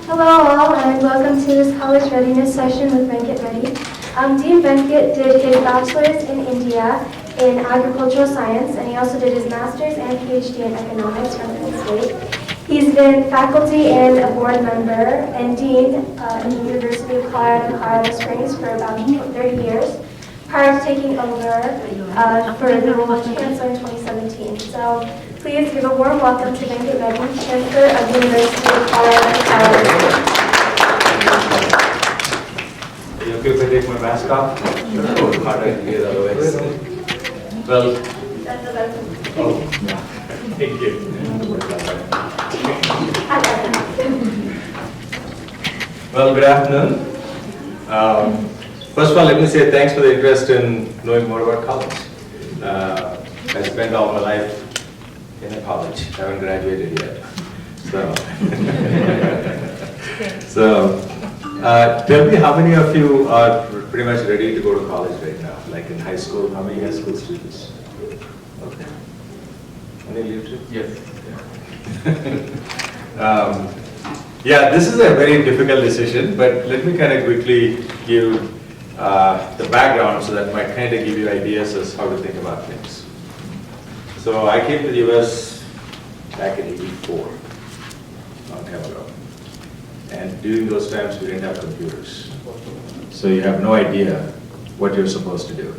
Hello all, and welcome to this college readiness session with Venkat Reddy. Dean Venkat did his bachelor's in India in agricultural science, and he also did his master's and PhD in economics from Penn State. He's been faculty and a board member and dean in the University of Colorado Springs for about 30 years, prior to taking over for the role of Chancellor in 2017. So please give a warm welcome to Venkat Reddy, Chancellor of the University of Colorado. Are you okay if I take my mask off? Sure. It's harder to hear otherwise. Well, thank you. Well, good afternoon. First of all, let me say thanks for the interest in knowing more about college. I spent all my life in a college. I haven't graduated yet. Tell me how many of you are pretty much ready to go to college right now? Like in high school, how many high school students? Okay. Any leadership? Yes. Yeah, this is a very difficult decision, but let me kind of quickly give the background so that might kind of give you ideas as how to think about things. So I came to the US back in '84, long time ago. And during those times, we didn't have computers. So you have no idea what you're supposed to do.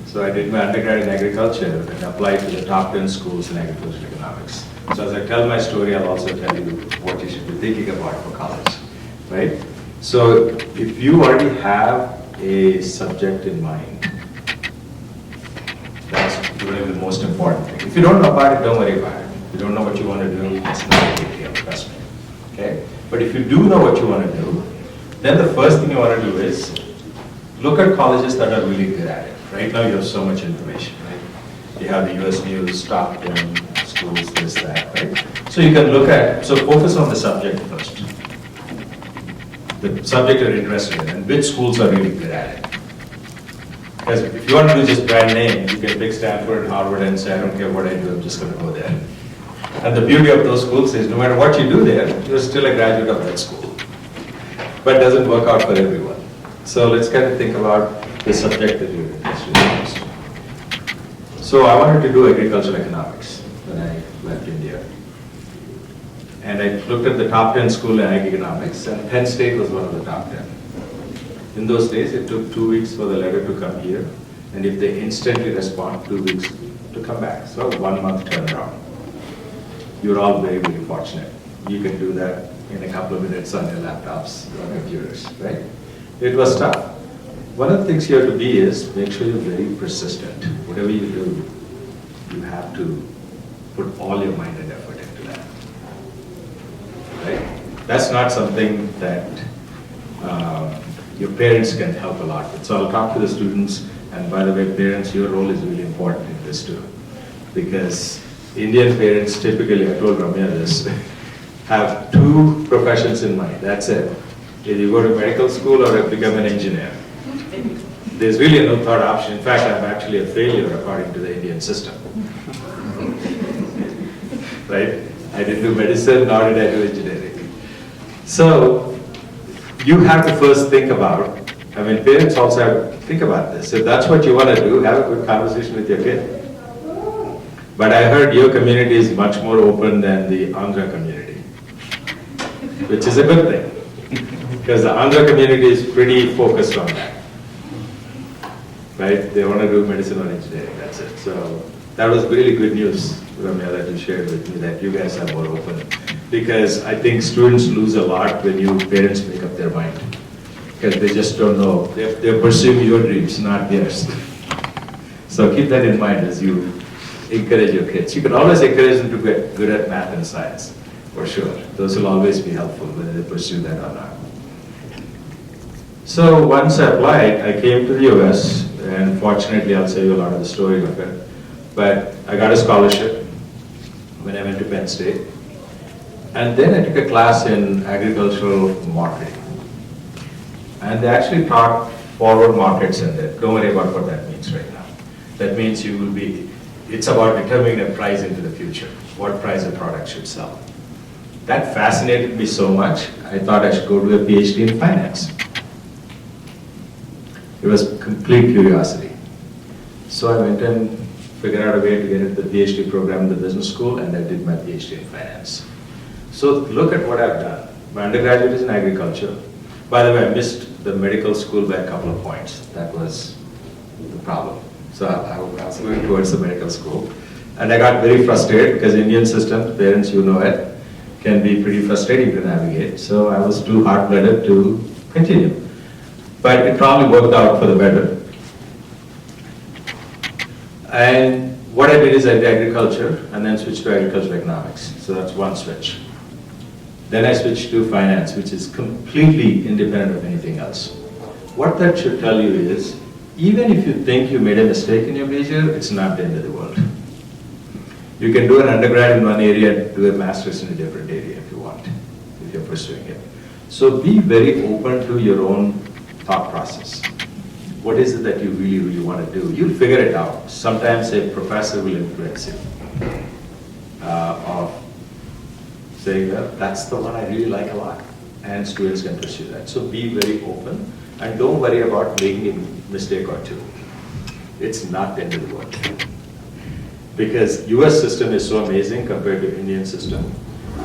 So I did my undergrad in agriculture and applied to the top 10 schools in agricultural economics. So as I tell my story, I'll also tell you what you should be thinking about for college, right? So if you already have a subject in mind, that's really the most important thing. If you don't know about it, don't worry about it. If you don't know what you want to do, it's not a big deal, trust me, okay? But if you do know what you want to do, then the first thing you want to do is look at colleges that are really good at it. Right now you have so much information, right? You have the US News, top 10 schools, this, that, right? So you can look at, so focus on the subject first. The subject you're interested in and which schools are really good at it. Because if you want to do just brand name, you can pick Stanford and Harvard and say, I don't care what I do, I'm just going to go there. And the beauty of those schools is no matter what you do there, you're still a graduate of that school. But it doesn't work out for everyone. So let's kind of think about the subject that you're interested in. So I wanted to do agricultural economics when I left India. And I looked at the top 10 school in ag economics, and Penn State was one of the top 10. In those days, it took 2 weeks for the letter to come here, and if they instantly respond, 2 weeks to come back. So 1 month turnaround. You're all very, very fortunate. You can do that in a couple of minutes on your laptops or computers, right? It was tough. One of the things you have to be is make sure you're very persistent. Whatever you do, you have to put all your mind and effort into that, right? That's not something that your parents can help a lot with. So I'll talk to the students, and by the way, parents, your role is really important in this too. Because Indian parents typically, I told Ramya this, have 2 professions in mind, that's it. Either you go to medical school or become an engineer. There's really no third option. In fact, I'm actually a failure according to the Indian system. Right? I didn't do medicine, nor did I do engineering. So, you have to first think about, I mean, parents also have to think about this. If that's what you want to do, have a good conversation with your kid. But I heard your community is much more open than the Andhra community, which is a good thing. Because the Andhra community is pretty focused on that. Right? They want to do medicine or engineering, that's it. So that was really good news, Ramya, that you shared with me, that you guys are more open. Because I think students lose a lot when parents make up their mind. Because they just don't know. They're pursuing your dreams, not theirs. So keep that in mind as you encourage your kids. You can always encourage them to get good at math and science, for sure. Those will always be helpful whether they pursue that or not. So once I applied, I came to the US, and fortunately I'll tell you a lot of the story of it, but I got a scholarship when I went to Penn State. And then I took a class in agricultural marketing. And they actually taught forward markets in there. Don't worry about what that means right now. That means you will be, it's about determining a price into the future, what price a product should sell. That fascinated me so much, I thought I should go do a PhD in finance. It was complete curiosity. So I went and figured out a way to get into the PhD program in the business school, and I did my PhD in finance. So look at what I've done. My undergraduate is in agriculture. By the way, I missed the medical school by a couple of points. That was the problem. So I was going towards the medical school. And I got very frustrated because Indian system, parents, you know it, can be pretty frustrating to navigate. So I was too hard-blooded to continue. But it probably worked out for the better. And what I did is I did agriculture and then switched to agricultural economics. So that's one switch. Then I switched to finance, which is completely independent of anything else. What that should tell you is, even if you think you made a mistake in your major, it's not the end of the world. You can do an undergrad in one area and do a master's in a different area if you want, if you're pursuing it. So be very open to your own thought process. What is it that you really, really want to do? You'll figure it out. Sometimes a professor will influence you of saying, well, that's the one I really like a lot. And students can pursue that. So be very open and don't worry about making a mistake or two. It's not the end of the world. Because US system is so amazing compared to Indian system,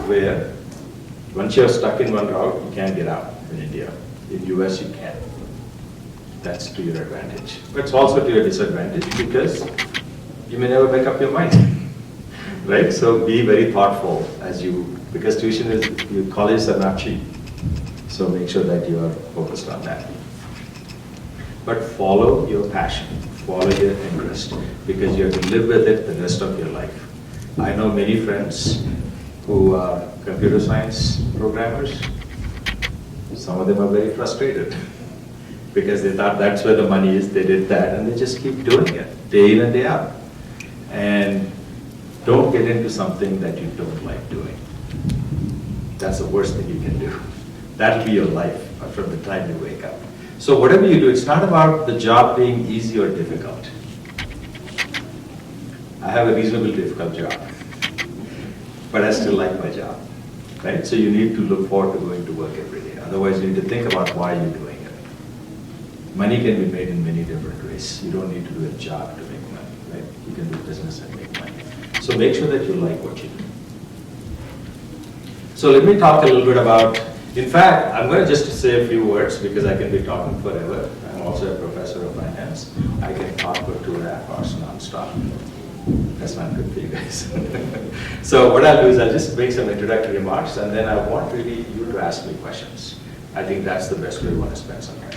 where once you're stuck in one route, you can't get out in India. In US, you can. That's to your advantage. But it's also to your disadvantage because you may never make up your mind, right? So be very thoughtful as you, because tuition is, colleges are not cheap. So make sure that you are focused on that. But follow your passion, follow your interest, because you have to live with it the rest of your life. I know many friends who are computer science programmers. Some of them are very frustrated because they thought that's where the money is, they did that, and they just keep doing it, day in and day out. And don't get into something that you don't like doing. That's the worst thing you can do. That'll be your life from the time you wake up. So whatever you do, it's not about the job being easy or difficult. I have a reasonably difficult job, but I still like my job, right? So you need to look forward to going to work every day. Otherwise, you need to think about why you're doing it. Money can be made in many different ways. You don't need to do a job to make money, right? You can do business and make money. So make sure that you like what you do. So let me talk a little bit about, in fact, I'm going to just say a few words because I can be talking forever. I'm also a professor of finance. I can talk for 2.5 hours non-stop. That's not good for you guys. So what I'll do is I'll just make some introductory remarks and then I want really you to ask me questions. I think that's the best way you want to spend some time.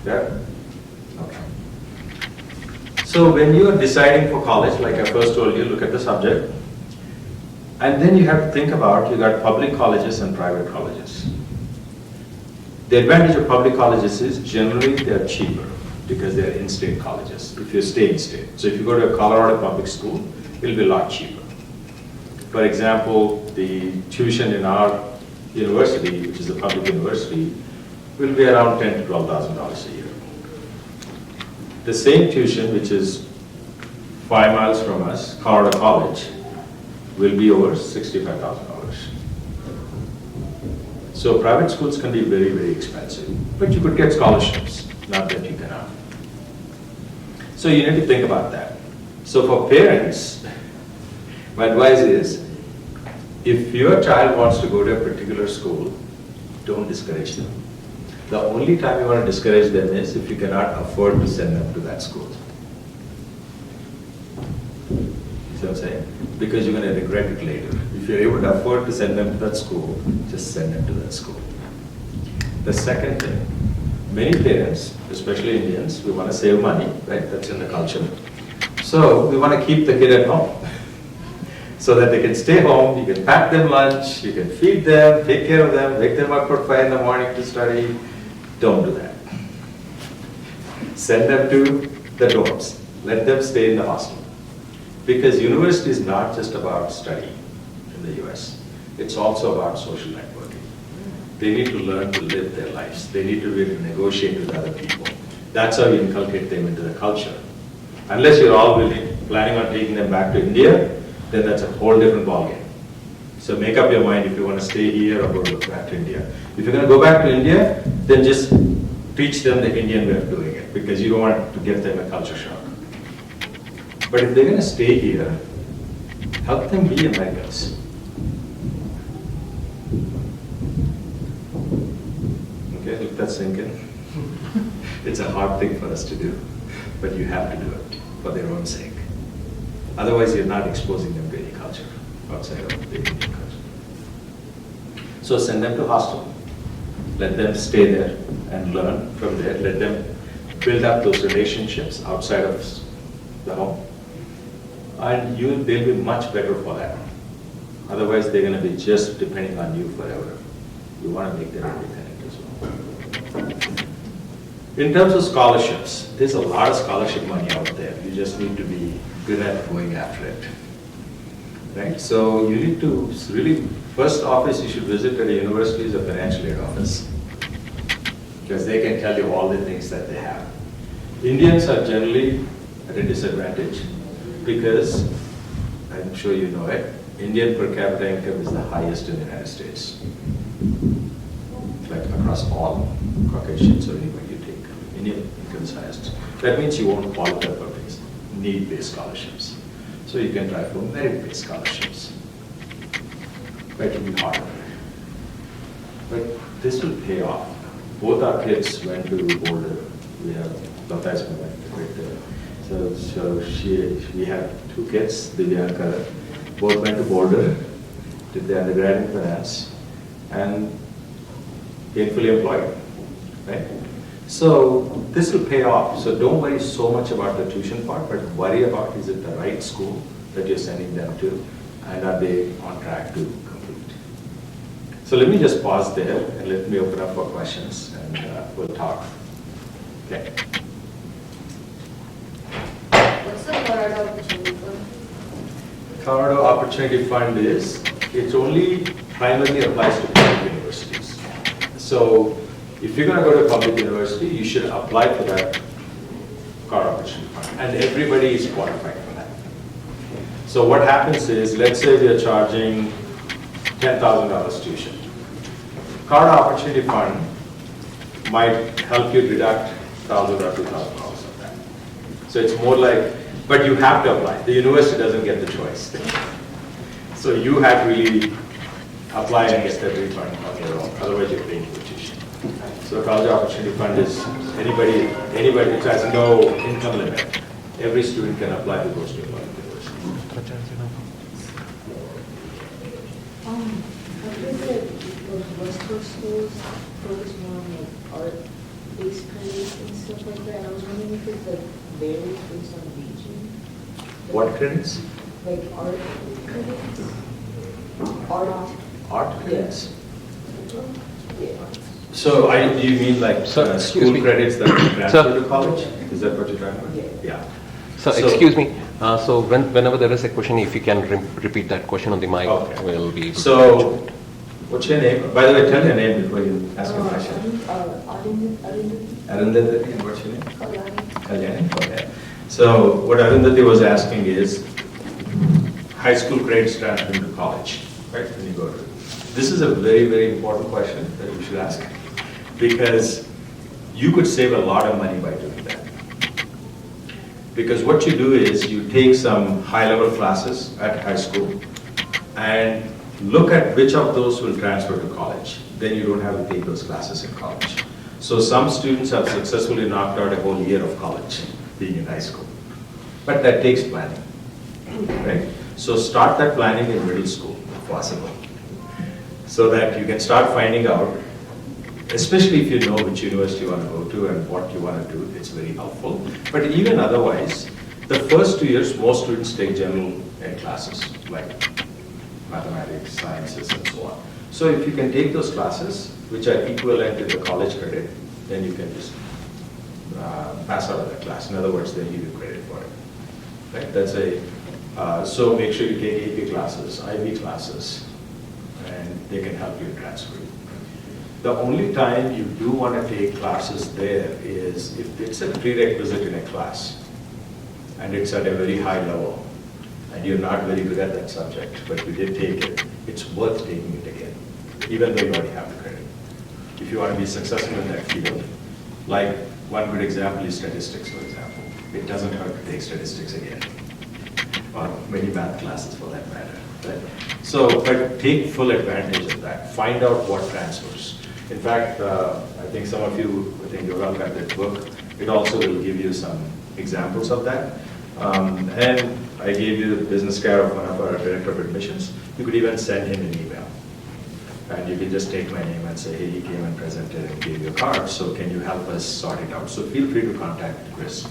Yeah? Okay. So when you are deciding for college, like I first told you, look at the subject. And then you have to think about, you got public colleges and private colleges. The advantage of public colleges is generally they're cheaper because they're in-state colleges, if you stay in-state. So if you go to a Colorado public school, it'll be a lot cheaper. For example, the tuition in our university, which is a public university, will be around $10,000 to $12,000 a year. The same tuition, which is 5 miles from us, Colorado College, will be over $65,000. So private schools can be very, very expensive, but you could get scholarships, not that you cannot. So you need to think about that. So for parents, my advice is, if your child wants to go to a particular school, don't discourage them. The only time you want to discourage them is if you cannot afford to send them to that school. See what I'm saying? Because you're going to regret it later. If you're able to afford to send them to that school, just send them to that school. The second thing, many parents, especially Indians, we want to save money, right? That's in the culture. So we want to keep the kid at home so that they can stay home, you can pack them lunch, you can feed them, take care of them, wake them up for 5 in the morning to study. Don't do that. Send them to the dorms. Let them stay in the hostel. Because university is not just about studying in the US. It's also about social networking. They need to learn to live their lives. They need to be able to negotiate with other people. That's how you inculcate them into the culture. Unless you're all really planning on taking them back to India, then that's a whole different ballgame. So make up your mind if you want to stay here or go back to India. If you're going to go back to India, then just teach them the Indian way of doing it, because you don't want to give them a culture shock. But if they're going to stay here, help them be Americans. Okay, let that sink in. It's a hard thing for us to do, but you have to do it for their own sake. Otherwise, you're not exposing them to any culture outside of the Indian culture. So send them to hostel. Let them stay there and learn from there. Let them build up those relationships outside of the home. And they'll be much better for that. Otherwise, they're going to be just depending on you forever. You want to make them independent as well. In terms of scholarships, there's a lot of scholarship money out there. You just need to be good at going after it. Right? So you need to really, first office you should visit at a university is a financial aid office, because they can tell you all the things that they have. Indians are generally at a disadvantage because, I'm sure you know it, Indian per capita income is the highest in the United States. Like across all Caucasians or anybody you take, Indian income is highest. That means you won't qualify for need-based scholarships. So you can try for merit-based scholarships. But it will be harder. But this will pay off. Both our kids went to Boulder. We have Lata's wife, right there. So we have two kids, Divyanka, both went to Boulder, did their undergrad in finance, and gainfully employed, right? So this will pay off. So don't worry so much about the tuition part, but worry about, is it the right school that you're sending them to, and are they on track to complete? So let me just pause there and let me open up for questions, and we'll talk. Okay. What's the Colorado Opportunity Fund? Colorado Opportunity Fund it only primarily applies to public universities. So if you're going to go to a public university, you should apply for that Colorado Opportunity Fund, and everybody is qualified for that. So what happens is, let's say we are charging $10,000 tuition. Colorado Opportunity Fund might help you deduct $1,000 or $2,000 of that. So it's more like, but you have to apply. The university doesn't get the choice. So you have to really apply and get that refund on your own. Otherwise, you're paying for tuition. So College Opportunity Fund is anybody, it has no income limit. Every student can apply to go to a public university. Have you said those West Coast schools focus more on like art-based credits and stuff like that? I was wondering if it like varies based on region. What credits? Like art credits? Art. Art credits. Yeah. So do you mean like Sir, excuse school me. credits that transfer Sir. to college? Is that what you're talking about? Yeah. So excuse me, so whenever there is a question, if you can repeat that question on the mic, Okay. we'll be able to So, catch it. what's your name? By the way, tell your name before you ask a question. Arundhati, and what's your name? Kalyani. Okay. So what Arundhati was asking is high school grades transferring to college, right? When you go to. This is a very, very important question that you should ask, because you could save a lot of money by doing that. Because what you do is you take some high-level classes at high school and look at which of those will transfer to college. Then you don't have to take those classes in college. So some students have successfully knocked out a whole year of college being in high school. But that takes planning, right? So start that planning in middle school, if possible, so that you can start finding out, especially if you know which university you want to go to and what you want to do, it's very helpful. But even otherwise, the first 2 years, most students take general ed classes, like mathematics, sciences, and so on. So if you can take those classes, which are equivalent to the college credit, then you can just pass out of that class. In other words, they give you credit for it. Right? That's so make sure you take AP classes, IB classes, and they can help you in transferring. The only time you do want to take classes there is if it's a prerequisite in a class and it's at a very high level, and you're not very good at that subject, but you did take it, it's worth taking it again, even though you already have the credit. If you want to be successful in that field, like one good example is statistics, for example. It doesn't hurt to take statistics again, or many math classes for that matter. Right? So, but take full advantage of that. Find out what transfers. In fact, I think some of you, I think you've all got that book. It also will give you some examples of that. And I gave you the business card of one of our director of admissions. You could even send him an email. And you can just take my name and say, hey, he came and presented and gave you a card, so can you help us sort it out? So feel free to contact Chris.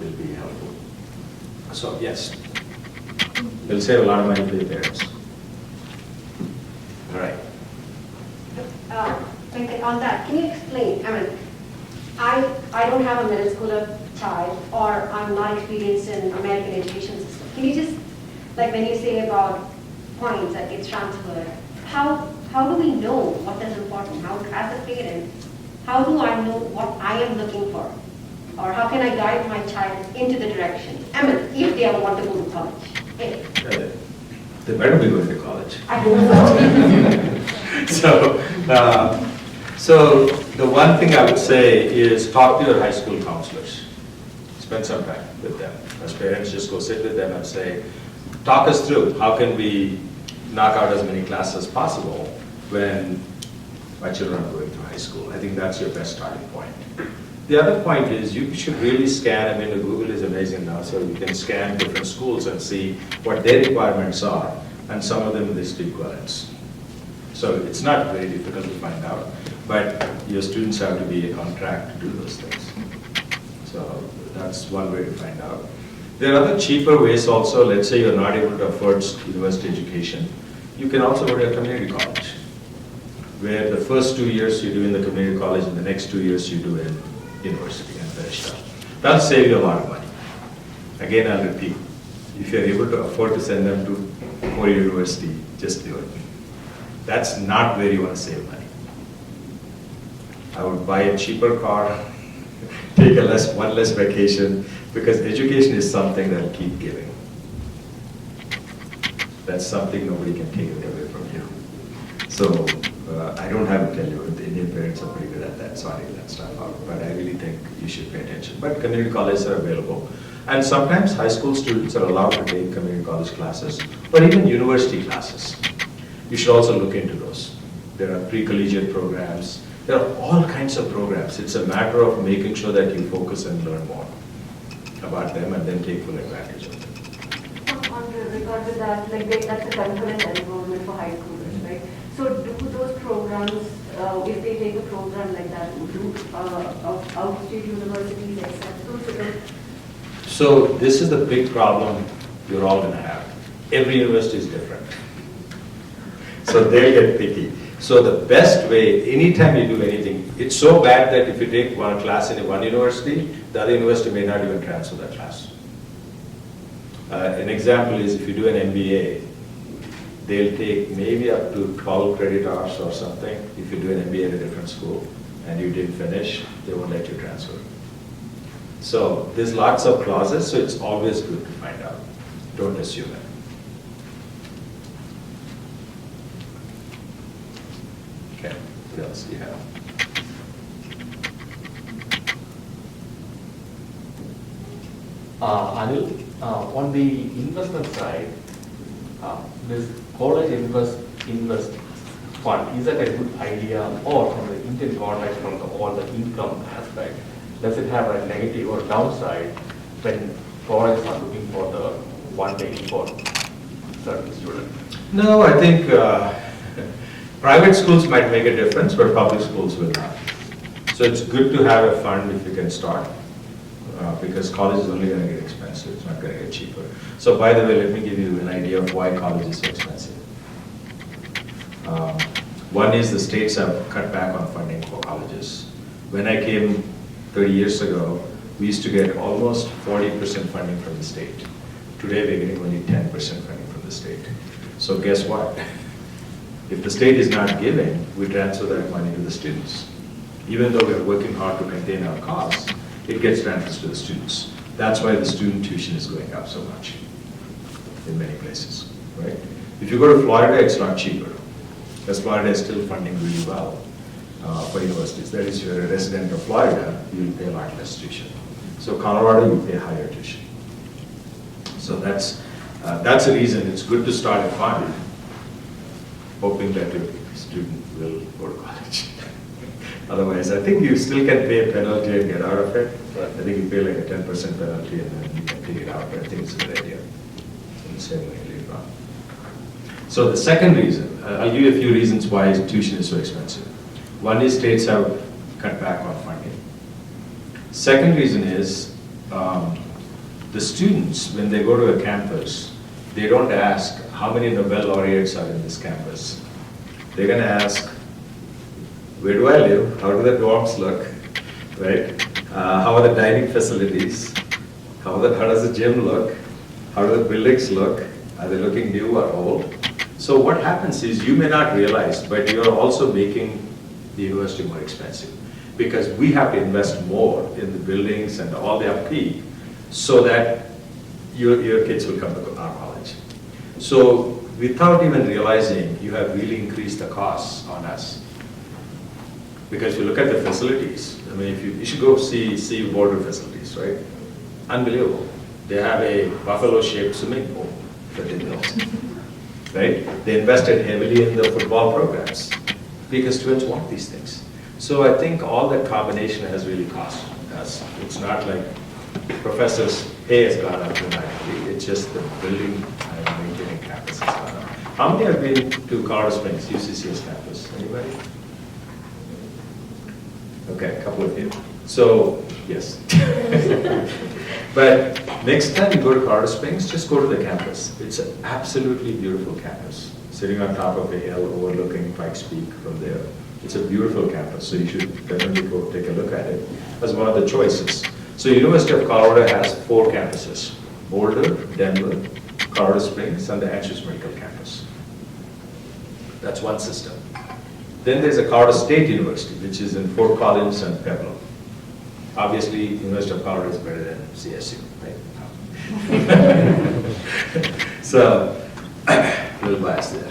Will be helpful. So yes, it'll save a lot of money for your parents. All right. Venkat, on that, can you explain? I mean, I don't have a middle schooler child, or I'm not experienced in American education system. Can you just, like when you say about points that gets transferred, how do we know what is important? How, as a parent, how do I know what I am looking for? Or how can I guide my child into the direction? I mean, if they want to go to college. They better be going to college. I don't know. So the one thing I would say is talk to your high school counselors. Spend some time with them. As parents, just go sit with them and say, talk us through, how can we knock out as many classes as possible when my children are going to high school? I think that's your best starting point. The other point is you should really scan, I mean, Google is amazing now, so you can scan different schools and see what their requirements are, and some of them list equivalents. So it's not very difficult to find out, but your students have to be on track to do those things. So that's one way to find out. There are other cheaper ways also. Let's say you're not able to afford university education. You can also go to a community college, where the first 2 years you do in the community college and the next 2 years you do in university and finish up. That'll save you a lot of money. Again, I'll repeat, if you're able to afford to send them to more university, just do it. That's not where you want to save money. I would buy a cheaper car, take one less vacation, because education is something that'll keep giving. That's something nobody can take it away from you. So I don't have to tell you, the Indian parents are pretty good at that, sorting that stuff out, but I really think you should pay attention. But community colleges are available. And sometimes high school students are allowed to take community college classes, or even university classes. You should also look into those. There are pre-collegiate programs. There are all kinds of programs. It's a matter of making sure that you focus and learn more about them and then take full advantage of them. On regard to that, like that's a concurrent enrollment for high schoolers, right? So do those programs, if they take a program like that, do out-of-state universities accept those? So this is the big problem you're all going to have. Every university is different. So they'll get picky. So the best way, anytime you do anything, it's so bad that if you take one class in one university, the other university may not even transfer that class. An example is if you do an MBA, they'll take maybe up to 12 credit hours or something. If you do an MBA at a different school and you didn't finish, they won't let you transfer. So there's lots of clauses, so it's always good to find out. Don't assume it. Okay, what else do you have? Anil, on the investment side, this college invest fund, is that a good idea, or from the Indian context, from all the income aspect, does it have a negative or downside when colleges are looking for the one-day for certain students? No, I think private schools might make a difference, but public schools will not. So it's good to have a fund if you can start, because college is only going to get expensive, it's not going to get cheaper. So by the way, let me give you an idea of why college is so expensive. One is the states have cut back on funding for colleges. When I came 30 years ago, we used to get almost 40% funding from the state. Today we're getting only 10% funding from the state. So guess what? If the state is not giving, we transfer that money to the students. Even though we're working hard to contain our costs, it gets transferred to the students. That's why the student tuition is going up so much. in many places, right? If you go to Florida, it's not cheaper, because Florida is still funding really well for universities. That is, you're a resident of Florida, you'll pay a lot less tuition. So Colorado, you pay higher tuition. So that's the reason it's good to start a fund, hoping that your student will go to college. Otherwise, I think you still can pay a penalty and get out of it. I think you pay like a 10% penalty and then you can take it out, but I think it's a good idea. In the same way later on. So the second reason, I'll give you a few reasons why tuition is so expensive. One is states have cut back on funding. Second reason is the students, when they go to a campus, they don't ask how many Nobel laureates are in this campus. They're going to ask, where do I live? How do the dorms look? Right? How are the dining facilities? How does the gym look? How do the buildings look? Are they looking new or old? So what happens is you may not realize, but you're also making the university more expensive, because we have to invest more in the buildings and all the upkeep so that your kids will come to our college. So without even realizing, you have really increased the costs on us. Because if you look at the facilities, I mean, if you should go see Boulder facilities, right? Unbelievable. They have a buffalo-shaped swimming pool that they built, right? They invested heavily in the football programs because students want these things. So I think all that combination has really cost us. It's not like professors' pay has gone up dramatically. It's just the building and maintaining campus has gone up. How many have been to Colorado Springs, UCCS campus? Anybody? Okay, a couple of you. So, yes. But next time you go to Colorado Springs, just go to the campus. It's an absolutely beautiful campus, sitting on top of a hill overlooking Pikes Peak from there. It's a beautiful campus, so you should definitely go take a look at it as one of the choices. So University of Colorado has 4 campuses: Boulder, Denver, Colorado Springs, and the Anschutz Medical Campus. That's one system. Then there's a Colorado State University, which is in Fort Collins and Pueblo. Obviously, University of Colorado is better than CSU, right? So, a little bias there.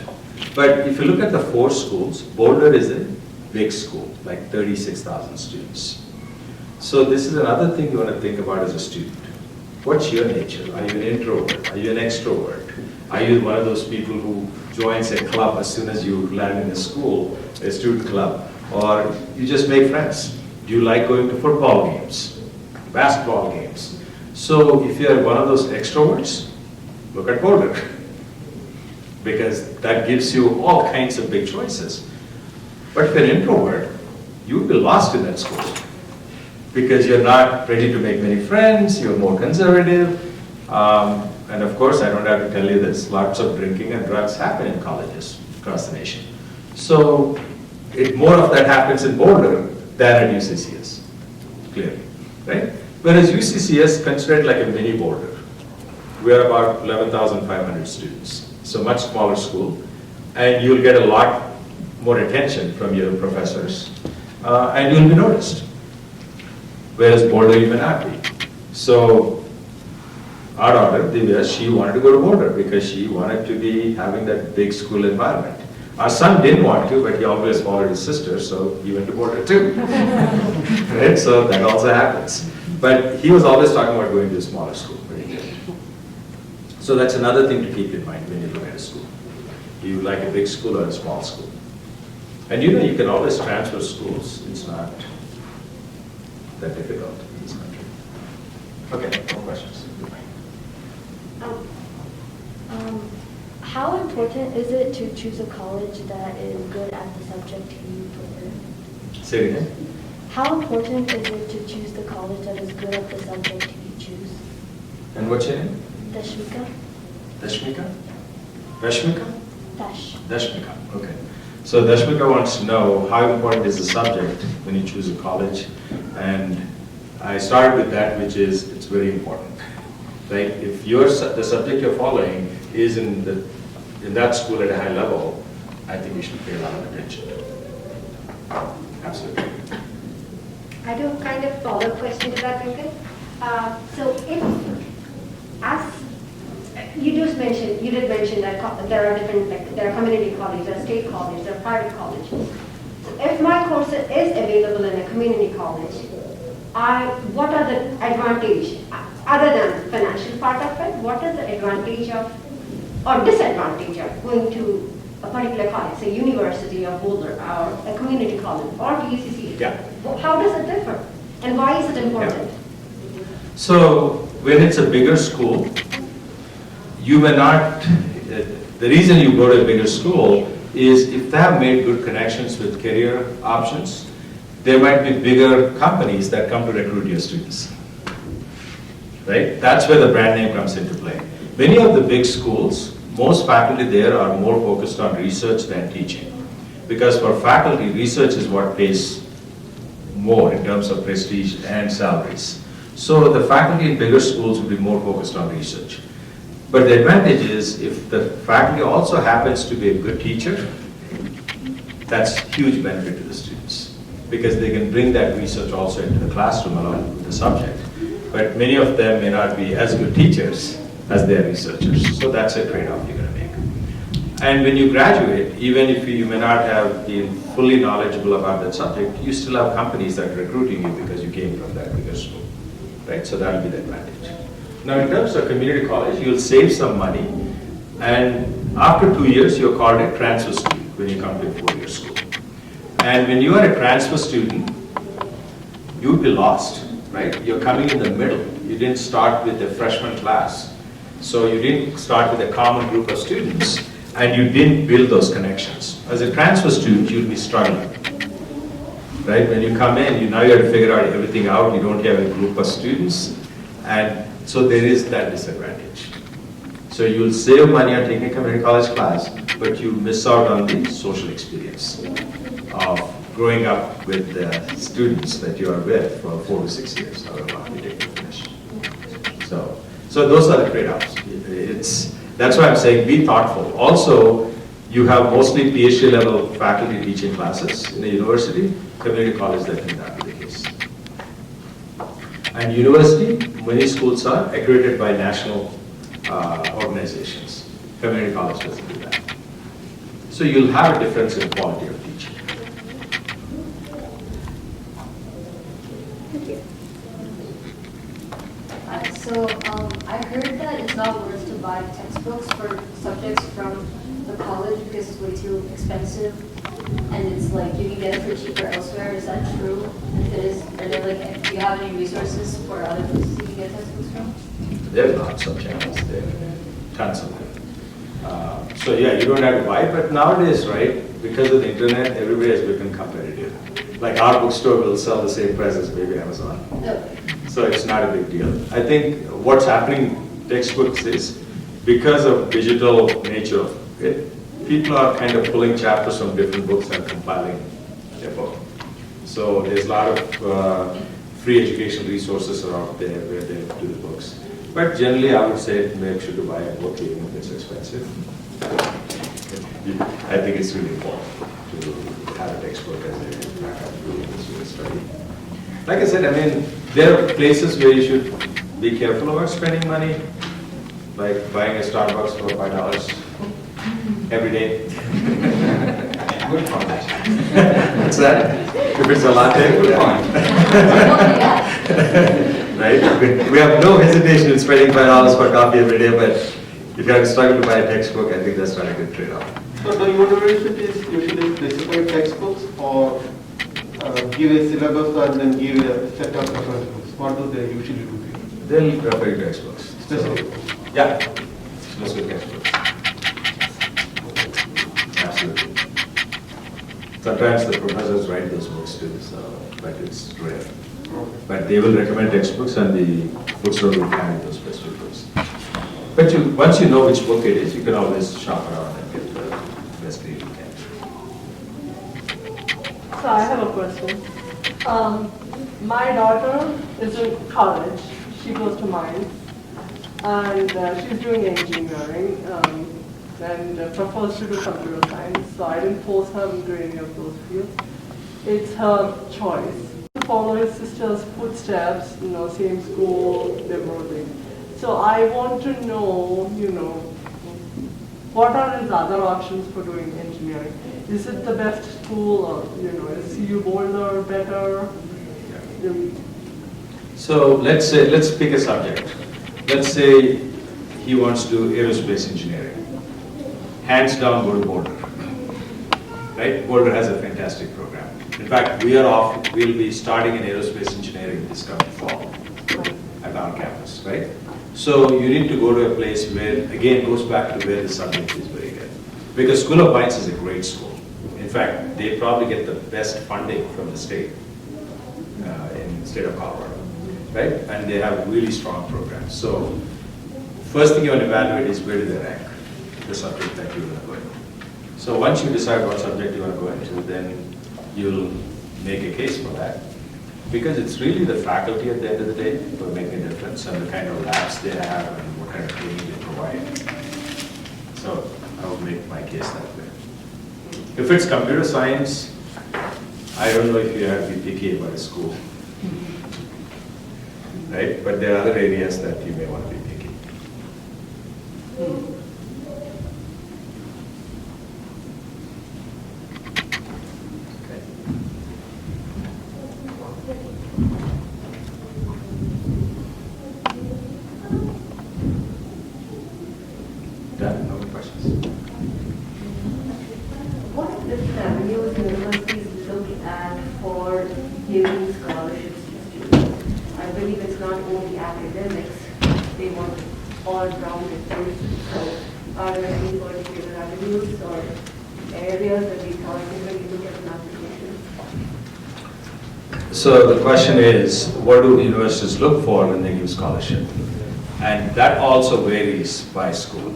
But if you look at the 4 schools, Boulder is a big school, like 36,000 students. So this is another thing you want to think about as a student. What's your nature? Are you an introvert? Are you an extrovert? Are you one of those people who joins a club as soon as you land in a school, a student club? Or you just make friends? Do you like going to football games, basketball games? So if you're one of those extroverts, look at Boulder. Because that gives you all kinds of big choices. But if you're an introvert, you will be lost in that school. Because you're not ready to make many friends, you're more conservative. And of course, I don't have to tell you this, lots of drinking and drugs happen in colleges across the nation. So more of that happens in Boulder than at UCCS, clearly, right? Whereas UCCS considered like a mini Boulder. We are about 11,500 students, so much smaller school, and you'll get a lot more attention from your professors, and you'll be noticed. Whereas Boulder you may not be. So our daughter, Divya, she wanted to go to Boulder because she wanted to be having that big school environment. Our son didn't want to, but he always followed his sister, so he went to Boulder too. Right? So that also happens. But he was always talking about going to a smaller school. So that's another thing to keep in mind when you look at a school. Do you like a big school or a small school? And you know, you can always transfer schools. It's not that difficult in this country. Okay, more questions? How important is it to choose a college that is good at the subject you prefer? Say it again. How important is it to choose the college that is good at the subject you choose? And what's your name? Dashmika? Dashmika? Rashmika? Dash. Dashmika, okay. So Dashmika wants to know how important is the subject when you choose a college. And I started with that, which is, it's very important. Right? If the subject you're following is in that school at a high level, I think you should pay a lot of attention to it. Absolutely. I do a kind of follow-up question to that, Venkat. So if, as you did mention that there are different, like, there are community colleges, there are state colleges, there are private colleges. So if my course is available in a community college, what are the advantage, other than financial part of it, what is the advantage of, or disadvantage of going to a particular college, say University of Boulder, or a community college, or UCC? Yeah. How does it differ? And why is it important? So when it's a bigger school, you may not, the reason you go to a bigger school is if they have made good connections with career options, there might be bigger companies that come to recruit your students. Right? That's where the brand name comes into play. Many of the big schools, most faculty there are more focused on research than teaching. Because for faculty, research is what pays more in terms of prestige and salaries. So the faculty in bigger schools will be more focused on research. But the advantage is if the faculty also happens to be a good teacher, that's huge benefit to the students because they can bring that research also into the classroom along with the subject. But many of them may not be as good teachers as their researchers. So that's a trade-off you're going to make. And when you graduate, even if you may not have been fully knowledgeable about that subject, you still have companies that are recruiting you because you came from that bigger school. Right? So that will be the advantage. Now in terms of community college, you'll save some money, and after 2 years, you're called a transfer student when you come to a 4-year school. And when you are a transfer student, you'll be lost, right? You're coming in the middle. You didn't start with a freshman class. So you didn't start with a common group of students, and you didn't build those connections. As a transfer student, you'll be struggling. Right? When you come in, now you have to figure out everything out. You don't have a group of students, and so there is that disadvantage. So you'll save money on taking a community college class, but you miss out on the social experience of growing up with the students that you are with for 4 to 6 years, however long you take to finish. So those are the trade-offs. That's why I'm saying be thoughtful. Also, you have mostly PhD level faculty teaching classes in a university. Community college, that may not be the case. And university, many schools are accredited by national organizations. Community college doesn't do that. So you'll have a difference in quality of teaching. So I heard that it's not worth to buy textbooks for subjects from the college because it's way too expensive, and it's like you can get it for cheaper elsewhere. Is that true? And if it is, are there like, do you have any resources for other places you can get textbooks from? There are lots of channels there, tons of them. So yeah, you don't have to buy it, but nowadays, right, because of the internet, everybody has become competitive. Like our bookstore will sell the same price as maybe Amazon. Okay. So it's not a big deal. I think what's happening in textbooks is because of digital nature of it, people are kind of pulling chapters from different books and compiling a book. So there's a lot of free educational resources are out there where they do the books. But generally, I would say make sure to buy a book even if it's expensive. I think it's really important to have a textbook as a backup during this study. Like I said, I mean, there are places where you should be careful about spending money, like buying a Starbucks for $5 every day. Good point. What's that? If it's a latte, good point. Right? We have no hesitation in spending $5 for coffee every day, but if you have to struggle to buy a textbook, I think that's not a good trade-off. So the university is usually specify textbooks or give a syllabus and then give a set of reference books. What do they usually do? They'll refer you textbooks. Specific. Yeah, specific textbooks. Absolutely. Sometimes the professors write those books too, so, but it's rare. But they will recommend textbooks and the bookstore will carry those specific books. But once you know which book it is, you can always shop around and get the best deal you can. So I have a question. My daughter is in college. She goes to Mines, and she's doing engineering and proposed to do computer science. So I didn't force her into any of those fields. It's her choice. To follow his sister's footsteps, same school, everything. So I want to know, what are his other options for doing engineering? Is it the best school, or, is CU Boulder better? So let's pick a subject. Let's say he wants to do aerospace engineering. Hands down, go to Boulder. Right? Boulder has a fantastic program. In fact, we'll be starting in aerospace engineering this coming fall at our campus, right? So you need to go to a place where, again, goes back to where the subject is very good. Because School of Mines is a great school. In fact, they probably get the best funding from the state, in the state of Colorado, right? And they have really strong programs. So first thing you want to evaluate is where do they rank the subject that you want to go into. So once you decide what subject you want to go into, then you'll make a case for that. Because it's really the faculty at the end of the day who are making a difference, and the kind of labs they have and what kind of training they provide. So I will make my case that way. If it's computer science, I don't know if you have to be picky about a school. Right? But there are other areas that you may want to be picky. Done? No more questions? What different avenues universities look at for giving scholarships to students? I believe it's not only academics, they want all-rounded person. So are there any particular avenues or areas that we thought when you look at an application? So the question is, what do universities look for when they give scholarship? And that also varies by school,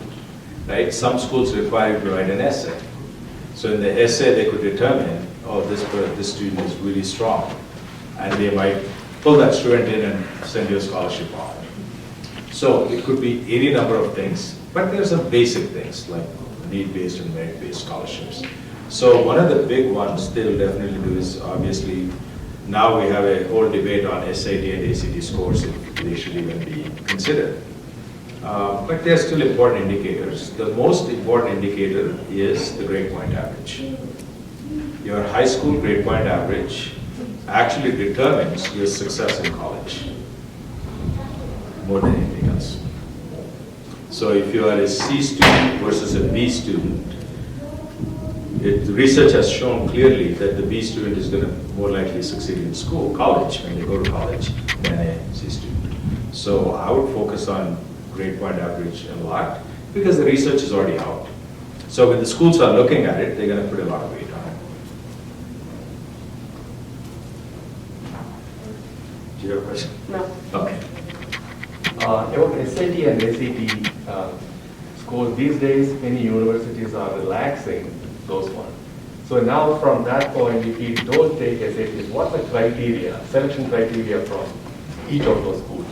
right? Some schools require you to write an essay. So in the essay, they could determine, oh, this student is really strong, and they might pull that student in and send you a scholarship offer. So it could be any number of things, but there are some basic things like need-based and merit-based scholarships. So one of the big ones they'll definitely do is obviously, now we have a whole debate on SAT and ACT scores if they should even be considered. But they're still important indicators. The most important indicator is the grade point average. Your high school grade point average actually determines your success in college more than anything else. So if you are a C student versus a B student, the research has shown clearly that the B student is going to more likely succeed in college, when they go to college, than a C student. So I would focus on grade point average a lot, because the research is already out. So when the schools are looking at it, they're going to put a lot of weight on it. Do you have a question? No. Okay. About SAT and ACT scores, these days many universities are relaxing those ones. So now from that point, if you don't take SATs, what's the criteria, selection criteria from each of those schools?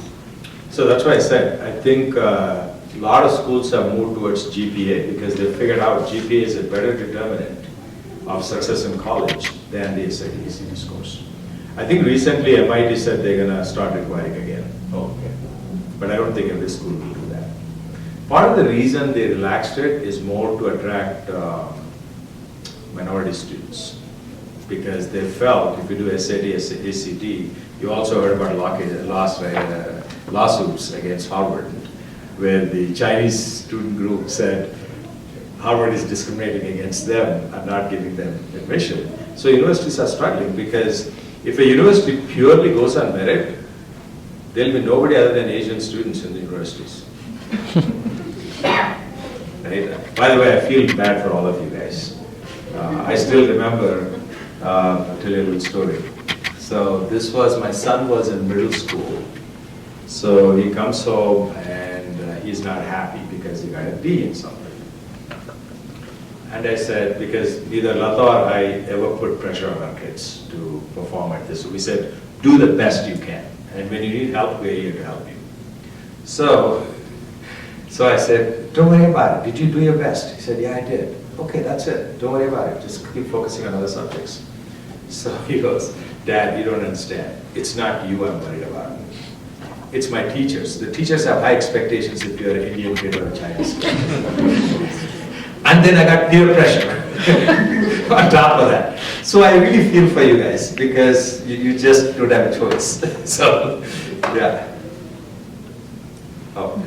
So that's why I said, I think a lot of schools have moved towards GPA because they figured out GPA is a better determinant of success in college than the SAT ACT scores. I think recently MIT said they're going to start requiring again. Okay. But I don't think every school will do that. Part of the reason they relaxed it is more to attract minority students, because they felt if you do SAT, ACT, you also heard about lawsuits against Harvard, where the Chinese student group said Harvard is discriminating against them and not giving them admission. So universities are struggling, because if a university purely goes on merit, there'll be nobody other than Asian students in the universities. Right? By the way, I feel bad for all of you guys. I still remember, I'll tell you a little story. So this was, my son was in middle school. So he comes home and he's not happy because he got a D in something. And I said, because neither Lata or I ever put pressure on our kids to perform at this. So we said, do the best you can. And when you need help, we're here to help you. So I said, don't worry about it. Did you do your best? He said, yeah, I did. Okay, that's it. Don't worry about it. Just keep focusing on other subjects. So he goes, Dad, you don't understand. It's not you I'm worried about. it's my teachers. The teachers have high expectations if you're an Indian kid or a Chinese kid. And then I got peer pressure on top of that. So I really feel for you guys because you just don't have a choice. So, yeah. Oh.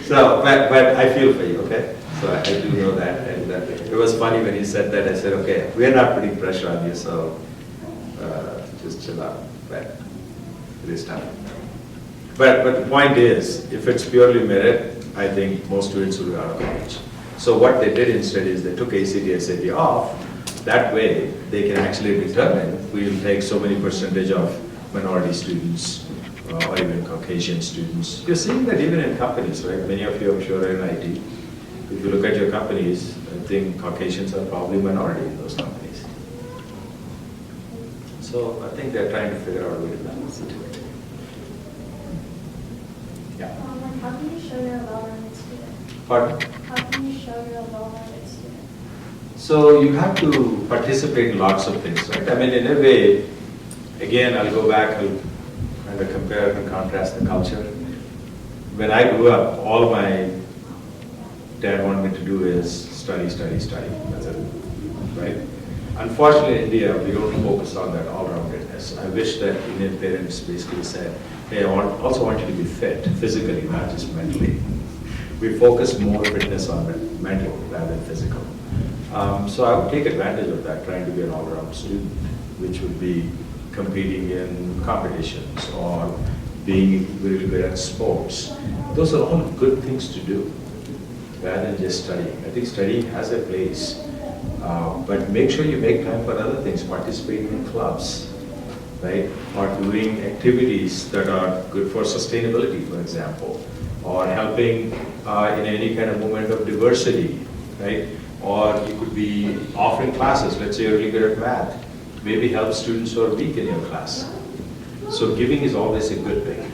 So, but I feel for you, okay? So I do know that. And it was funny when you said that. I said, okay, we're not putting pressure on you, so just chill out. But it is tough. But the point is, if it's purely merit, I think most students will be out of college. So what they did instead is they took ACT, SAT off. That way, they can actually determine we'll take so many percentage of minority students or even Caucasian students. You're seeing that even in companies, right? Many of you, I'm sure, are in IT. If you look at your companies, I think Caucasians are probably minority in those companies. So I think they're trying to figure out a way to balance it. Yeah. How can you show you're a well-rounded student? Pardon? How can you show you're a well-rounded student? So you have to participate in lots of things, right? I mean, in a way, again, I'll go back, I'll kind of compare and contrast the culture. When I grew up, all my dad wanted me to do is study, study, study. That's it, right? Unfortunately, in India, we don't focus on that all-roundedness. I wish that Indian parents basically said, hey, I also want you to be fit, physically, not just mentally. We focus more fitness on mental rather than physical. So I would take advantage of that, trying to be an all-round student, which would be competing in competitions or being really good at sports. Those are all good things to do, rather than just studying. I think studying has a place, but make sure you make time for other things, participating in clubs, right? Or doing activities that are good for sustainability, for example, or helping in any kind of movement of diversity, right? Or you could be offering classes. Let's say you're really good at math. Maybe help students who are weak in your class. So giving is always a good thing,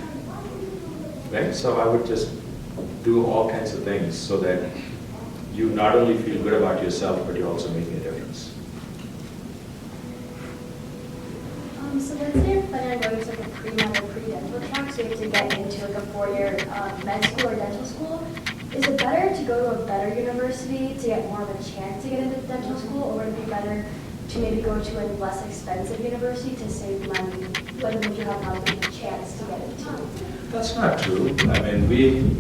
right? So I would just do all kinds of things so that you not only feel good about yourself, but you're also making a difference. So let's say you're planning on going to like a pre-med or pre-dental track, so you have to get into like a 4-year med school or dental school. Is it better to go to a better university to get more of a chance to get into dental school, or would it be better to maybe go to a less expensive university to save money, but then you have not a chance to get into? That's not true. I mean,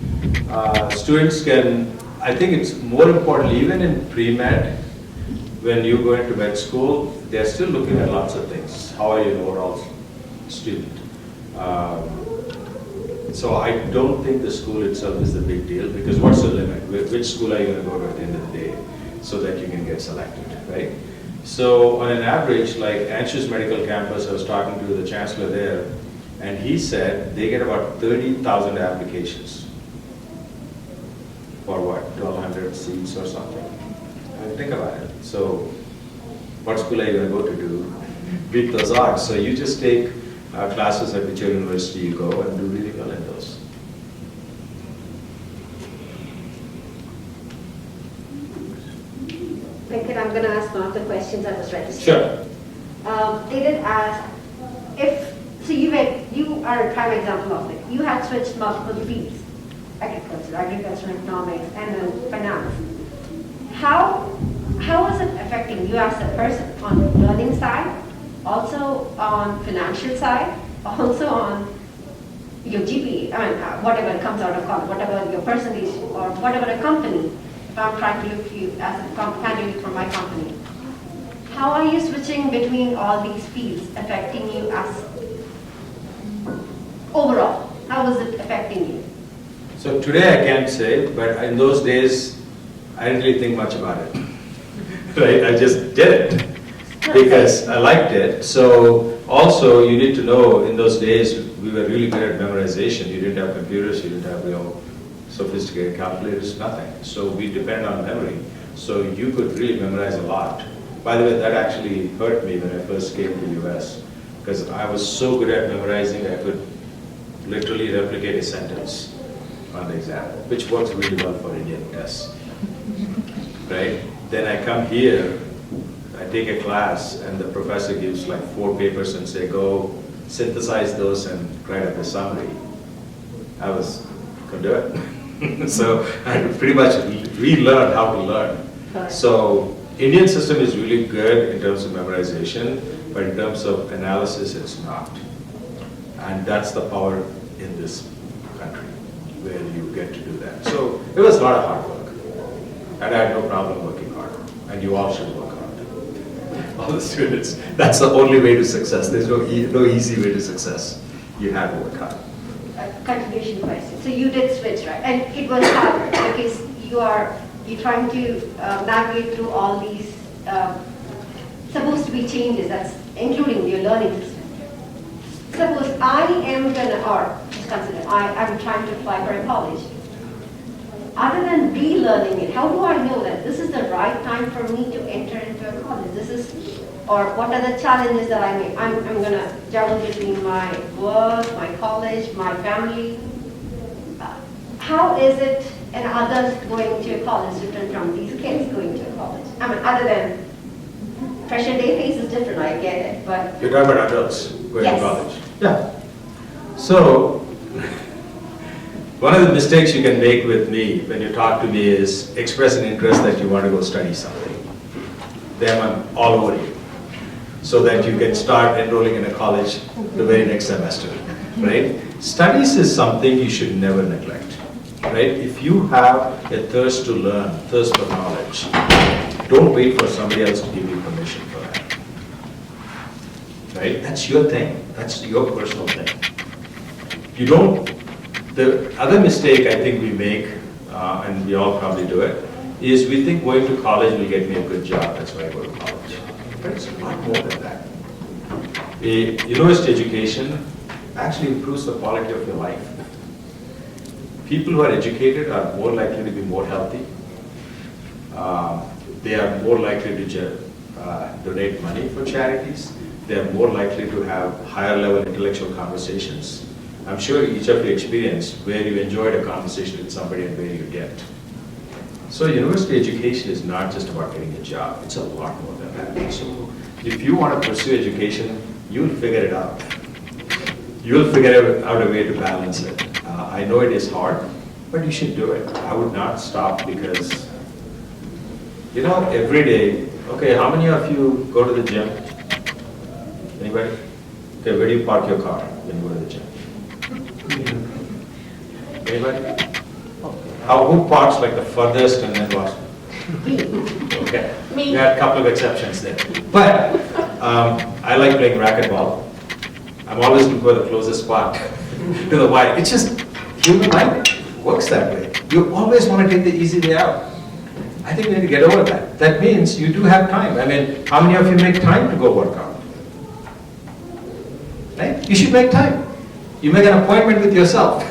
students can, I think it's more important, even in pre-med, when you go into med school, they're still looking at lots of things. How are you an overall student? So I don't think the school itself is the big deal, because what's the limit? Which school are you going to go to at the end of the day so that you can get selected, right? So on an average, like Anshu's medical campus, I was talking to the Chancellor there, and he said they get about 30,000 applications for what, 1,200 seats or something. I mean, think about it. So what school are you going to go to do? Beat those odds. So you just take classes at whichever university you go and do really well in those. Venkat, I'm going to ask one of the questions I was registered. Sure. They did ask so you are a prime example of it. You had switched multiple fields, agriculture, economics, and then finance. How was it affecting you as a person on the learning side, also on financial side, also on your GPA, I mean, whatever comes out of college, whatever your percentage, or whatever a company, if I'm trying to look at you as a candidate for my company. How are you switching between all these fields affecting you as overall? How was it affecting you? So today I can't say, but in those days, I didn't really think much about it. Right? I just did it because I liked it. So also you need to know, in those days we were really good at memorization. You didn't have computers, you didn't have sophisticated calculators, nothing. So we depend on memory. So you could really memorize a lot. By the way, that actually hurt me when I first came to the US, because I was so good at memorizing, I could literally replicate a sentence on the exam, which works really well for Indian tests. Right? Then I come here, I take a class, and the professor gives like 4 papers and say, go synthesize those and write up a summary. I was couldn't do it. So I pretty much relearned how to learn. Correct. So Indian system is really good in terms of memorization, but in terms of analysis, it's not. And that's the power in this country, where you get to do that. So it was a lot of hard work, and I had no problem working hard, and you all should work hard. All the students, that's the only way to success. There's no easy way to success. You have to work hard. A continuation question. So you did switch, right? And it was hard because you're trying to navigate through all these supposed to be changes, that's including your learning system. Suppose I am gonna, or just consider, I'm trying to apply for a college. Other than relearning it, how do I know that this is the right time for me to enter into a college? This is, or what are the challenges that I make? I'm gonna juggle between my work, my college, my family. How is it and others going to college different from these kids going to college? I mean, other than pressure they face is different, I get it, but. You're talking about adults going Yes. to college? Yeah. So, one of the mistakes you can make with me when you talk to me is express an interest that you want to go study something. Then I'm all over you. So that you can start enrolling in a college the very next semester, right? Studies is something you should never neglect, right? If you have a thirst to learn, thirst for knowledge, don't wait for somebody else to give you permission for that. Right? That's your thing. That's your personal thing. You don't, the other mistake I think we make, and we all probably do it, is we think going to college will get me a good job, that's why I go to college. But it's a lot more than that. A university education actually improves the quality of your life. People who are educated are more likely to be more healthy. They are more likely to donate money for charities. They are more likely to have higher level intellectual conversations. I'm sure each of you experienced where you enjoyed a conversation with somebody and where you didn't. So university education is not just about getting a job, it's a lot more than that. So if you want to pursue education, you'll figure it out. You'll figure out a way to balance it. I know it is hard, but you should do it. I would not stop because, you know, every day, okay, how many of you go to the gym? Anybody? Okay, where do you park your car when you go to the gym? Anybody? Who parks like the furthest and then what? Okay. Me. We had a couple of exceptions there. But I like playing racquetball. I'm always looking for the closest spot to the wire. It's just human life works that way. You always want to take the easy way out. I think we need to get over that. That means you do have time. I mean, how many of you make time to go work out? Right? You should make time. You make an appointment with yourself,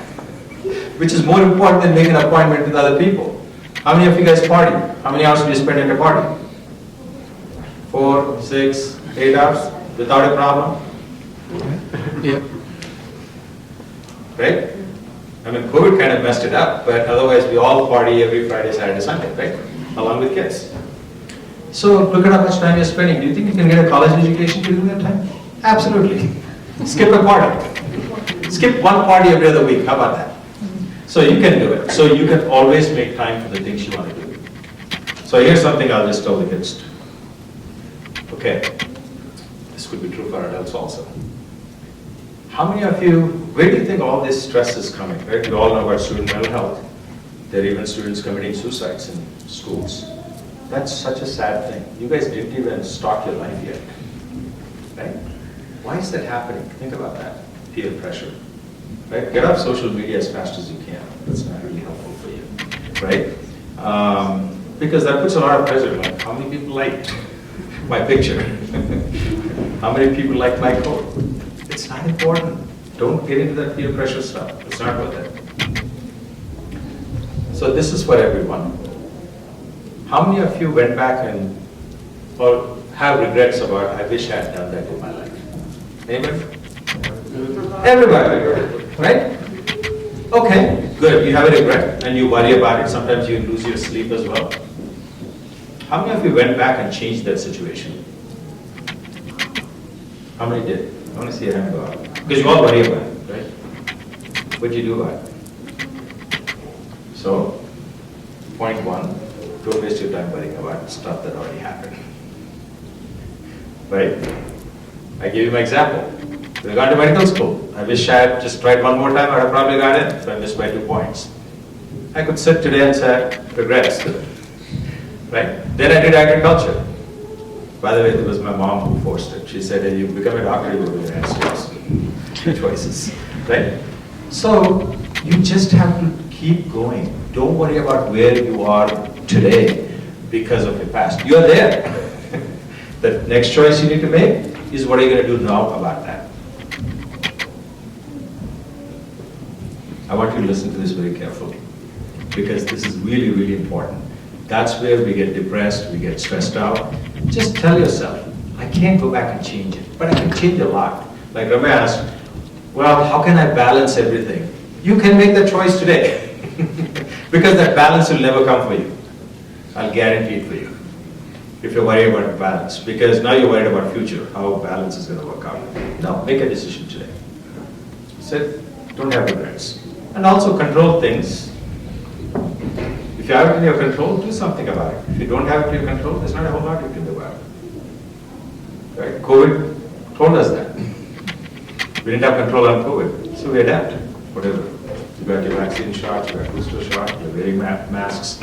which is more important than making an appointment with other people. How many of you guys party? How many hours do you spend at a party? 4, 6, 8 hours without a problem? Yeah. Right? I mean, COVID kind of messed it up, but otherwise we all party every Friday, Saturday, Sunday, right? Along with kids. So look at how much time you're spending. Do you think you can get a college education during that time? Absolutely. Skip a party. Skip one party every other week. How about that? So you can do it. So you can always make time for the things you want to do. So here's something I'll just tell the kids. Okay. This could be true for adults also. How many of you, where do you think all this stress is coming, right? We all know about student mental health. There are even students committing suicides in schools. That's such a sad thing. You guys didn't even start your life yet, right? Why is that happening? Think about that. Peer pressure, right? Get off social media as fast as you can. That's not really helpful for you, right? Because that puts a lot of pressure. Like, how many people liked my picture? How many people liked my code? It's not important. Don't get into that peer pressure stuff. It's not worth it. So this is for everyone. How many of you went back and or have regrets about, I wish I had done that in my life? Anybody? Everybody, right? Okay, good. You have a regret and you worry about it. Sometimes you lose your sleep as well. How many of you went back and changed that situation? How many did? I want to see a hand go up. Because you all worry about it, right? What did you do about it? So, point one, don't waste your time worrying about stuff that already happened. Right? I gave you my example. When I got to medical school, I wish I had just tried one more time, I would have probably got in, so I missed by 2 points. I could sit today and say, regrets. Right? Then I did agriculture. By the way, it was my mom who forced it. She said, hey, you become a doctor, you go to the United States. 2 choices. Right? So, you just have to keep going. Don't worry about where you are today because of your past. You are there. The next choice you need to make is what are you going to do now about that? I want you to listen to this very carefully because this is really, really important. That's where we get depressed, we get stressed out. Just tell yourself, I can't go back and change it, but I can change a lot. Like Ramya asked, well, how can I balance everything? You can make that choice today because that balance will never come for you. I'll guarantee it for you. If you're worried about balance, because now you're worried about future, how balance is going to work out. No, make a decision today. Sit, don't have regrets. And also control things. If you have it in your control, do something about it. If you don't have it in your control, there's not a whole lot you can do about it. Right? COVID told us that. We didn't have control on COVID, so we adapted. Whatever. You got your vaccine shots, you got booster shots, you're wearing masks.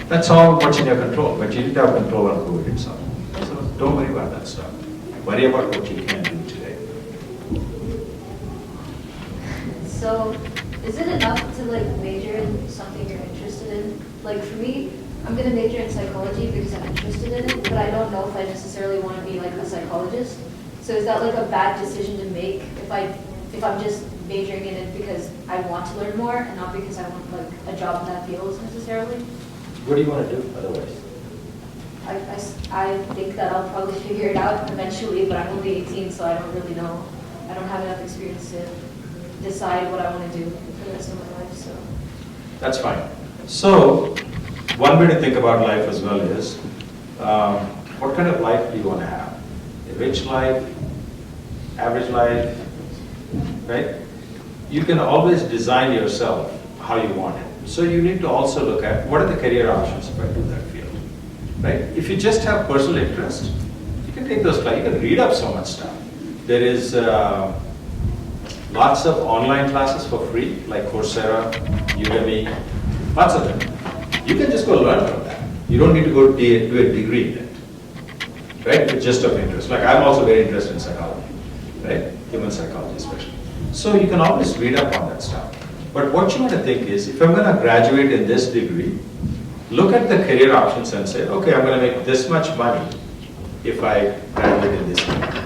That's all what's in your control, but you didn't have control on COVID itself. So don't worry about that stuff. Worry about what you can do today. So, is it enough to like major in something you're interested in? Like for me, I'm gonna major in psychology because I'm interested in it, but I don't know if I necessarily want to be like a psychologist. So is that like a bad decision to make if I'm just majoring in it because I want to learn more and not because I want like a job in that field necessarily? What do you want to do otherwise? I think that I'll probably figure it out eventually, but I'm only 18, so I don't really know. I don't have enough experience to decide what I want to do for the rest of my life, so. That's fine. So, one way to think about life as well is, what kind of life do you want to have? A rich life, average life, right? You can always design yourself how you want it. So you need to also look at what are the career options if I do that field, right? If you just have personal interest, you can take those classes, you can read up so much stuff. There is lots of online classes for free, like Coursera, Udemy, lots of them. You can just go learn from that. You don't need to go do a degree in it, right? It's just of interest. Like I'm also very interested in psychology, right? Human psychology especially. So you can always read up on that stuff. But what you want to think is, if I'm going to graduate in this degree, look at the career options and say, okay, I'm going to make this much money if I graduate in this degree.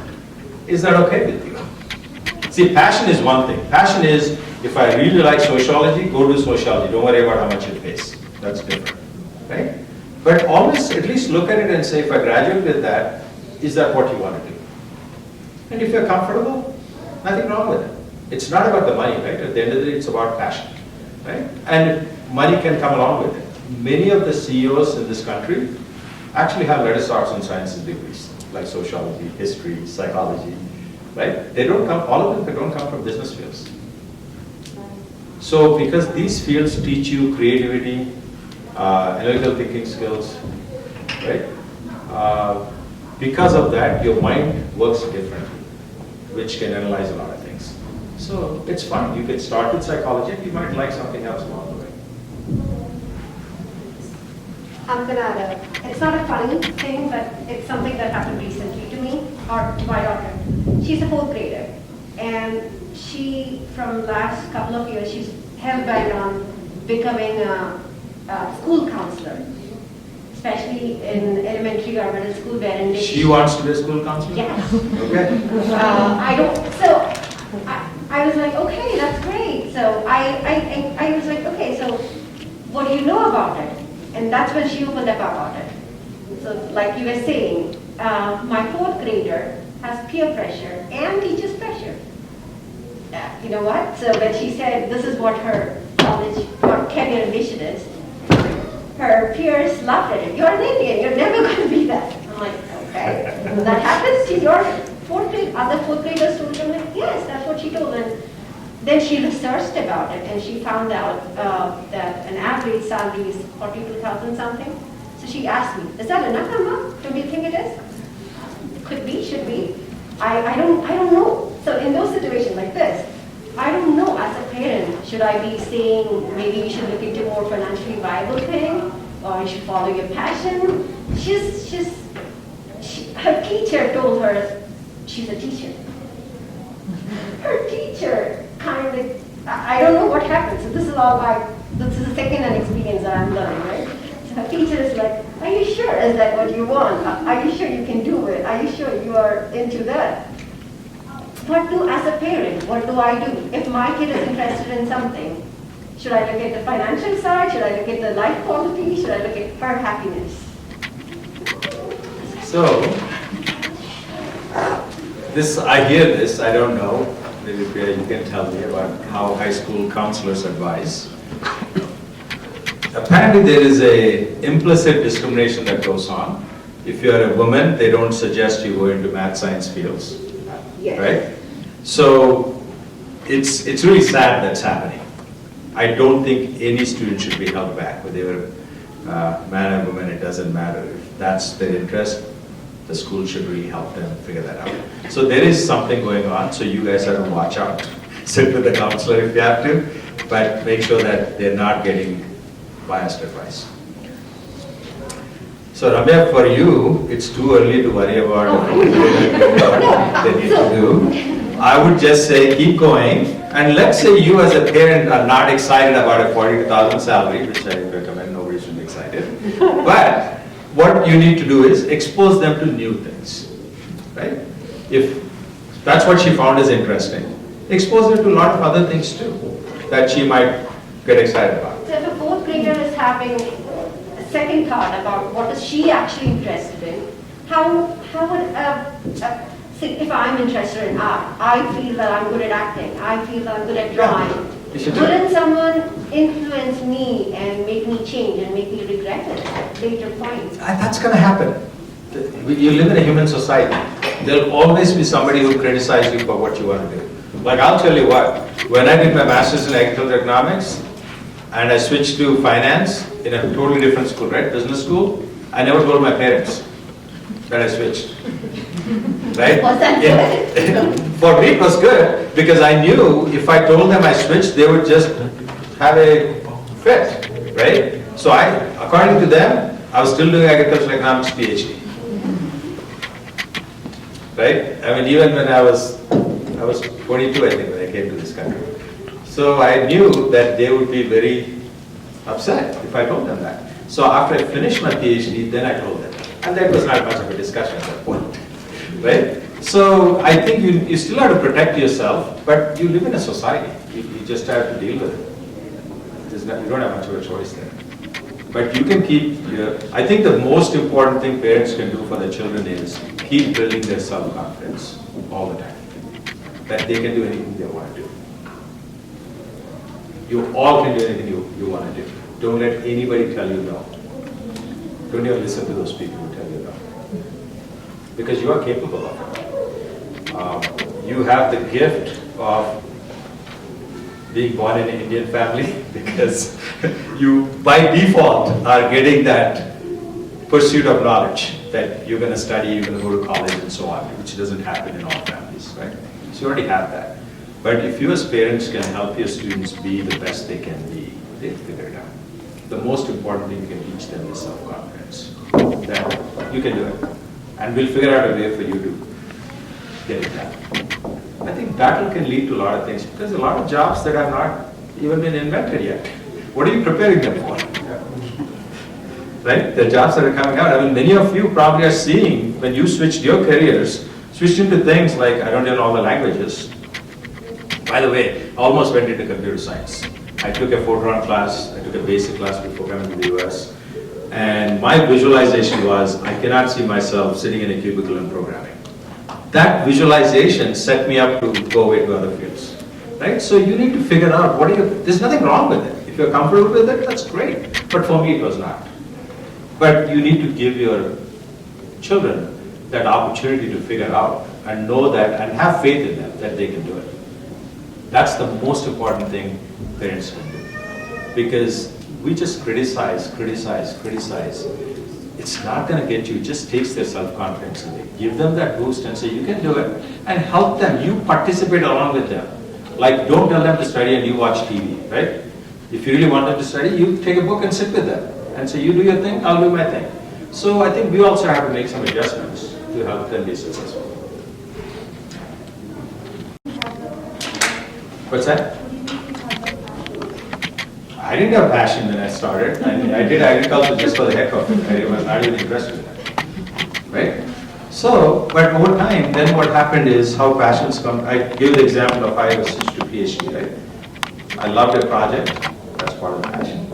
Is that okay with you? See, passion is one thing. Passion is, if I really like sociology, go do sociology. Don't worry about how much it pays. That's different, right? But always at least look at it and say, if I graduate with that, is that what you want to do? And if you're comfortable, nothing wrong with it. It's not about the money, right? At the end of the day, it's about passion, right? And money can come along with it. Many of the CEOs in this country actually have letters, arts, and sciences degrees, like sociology, history, psychology, right? They don't come, all of them don't come from business fields. So because these fields teach you creativity, analytical thinking skills, right? Because of that, your mind works differently, which can analyze a lot of things. So it's fun. You can start with psychology and you might like something else along the way. I'm gonna add it's not a funny thing, but it's something that happened recently to me or to my daughter. She's a 4th grader, and she, from last couple of years, she's hell-bent on becoming a school counselor, especially in elementary or middle school, wherein She wants to be a school counselor? Yes. Okay. I don't. So I was like, okay, that's great. So I was like, okay, so what do you know about it? And that's when she opened up about it. So like you were saying, my 4th grader has peer pressure and teacher's pressure. You know what? So when she said this is what her college or career ambition is, her peers laughed at it. You're an Indian, you're never going to be that. I'm like, okay. That happens to your 4th grade, other 4th graders told her, like, yes, that's what she told. And then she researched about it and she found out that an average salary is 42,000 something. So she asked me, is that enough number? Do you think it is? Could be, should be. I don't know. So in those situations like this, I don't know as a parent, should I be saying maybe you should look into more financially viable thing or you should follow your passion? Her teacher told her she's a teacher. Her teacher kind of, I don't know what happened. So this is the second-hand experience that I'm learning, right? So her teacher is like, are you sure? Is that what you want? Are you sure you can do it? Are you sure you are into that? What do, as a parent, what do I do? If my kid is interested in something, should I look at the financial side? Should I look at the life quality? Should I look at her happiness? So, I hear this, I don't know, maybe Priya, you can tell me about how high school counselors advise. Apparently there is a implicit discrimination that goes on. If you're a woman, they don't suggest you go into math science fields. Yes. Right? So it's really sad that's happening. I don't think any student should be held back, whether they're man or woman, it doesn't matter. If that's their interest, the school should really help them figure that out. So there is something going on, so you guys have to watch out. Sit with the counselor if you have to, but make sure that they're not getting biased advice. So Ramya, for you, it's too early to worry about what they need to do. I would just say keep going, and let's say you as a parent are not excited about a 42,000 salary, which I recommend nobody should be excited. But what you need to do is expose them to new things, right? If that's what she found is interesting, expose her to a lot of other things too that she might get excited about. So if a fourth grader is having a second thought about what is she actually interested in, how would say if I'm interested in art, I feel that I'm good at acting, I feel that I'm good at drawing. Wouldn't someone influence me and make me change and make me regret it at later points? That's going to happen. You live in a human society. There'll always be somebody who criticizes you for what you want to do. Like I'll tell you what, when I did my master's in agricultural economics and I switched to finance in a totally different school, right, business school, I never told my parents that I switched. Right? Was that good? For me it was good because I knew if I told them I switched, they would just have a fit, right? So according to them, I was still doing agricultural economics PhD. Right? I mean, even when I was 22, I think, when I came to this country. So I knew that they would be very upset if I told them that. So after I finished my PhD, then I told them. And that was not much of a discussion at that point. Right? So I think you still have to protect yourself, but you live in a society. You just have to deal with it. You don't have much of a choice there. But you can I think the most important thing parents can do for their children is keep building their self-confidence all the time. That they can do anything they want to do. You all can do anything you want to do. Don't let anybody tell you no. Don't even listen to those people who tell you no. Because you are capable of it. You have the gift of being born in an Indian family because you, by default, are getting that pursuit of knowledge that you're going to study, you're going to go to college and so on, which doesn't happen in all families, right? So you already have that. But if you as parents can help your students be the best they can be, they'll figure it out. The most important thing you can teach them is self-confidence. That you can do it. And we'll figure out a way for you to get it done. I think that can lead to a lot of things because a lot of jobs that have not even been invented yet. What are you preparing them for? Right? The jobs that are coming out. I mean, many of you probably are seeing when you switched your careers, switched into things like, I don't know all the languages. By the way, I almost went into computer science. I took a Fortran class, I took a basic class before coming to the US. And my visualization was, I cannot see myself sitting in a cubicle and programming. That visualization set me up to go away to other fields. Right? So you need to figure out, there's nothing wrong with it. If you're comfortable with it, that's great. But for me, it was not. But you need to give your children that opportunity to figure out and know that and have faith in them that they can do it. That's the most important thing parents can do. Because we just criticize. It's not going to get you, it just takes their self-confidence away. Give them that boost and say, you can do it. And help them, you participate along with them. Like, don't tell them to study and you watch TV, right? If you really want them to study, you take a book and sit with them. And say, you do your thing, I'll do my thing. So I think we also have to make some adjustments to help them be successful. What's that? I didn't have passion when I started. I did agriculture just for the heck of it. I was not even interested in it. Right? So, but over time, then what happened is how passions come. I give the example of I was switched to PhD, right? I loved a project, that's part of the passion.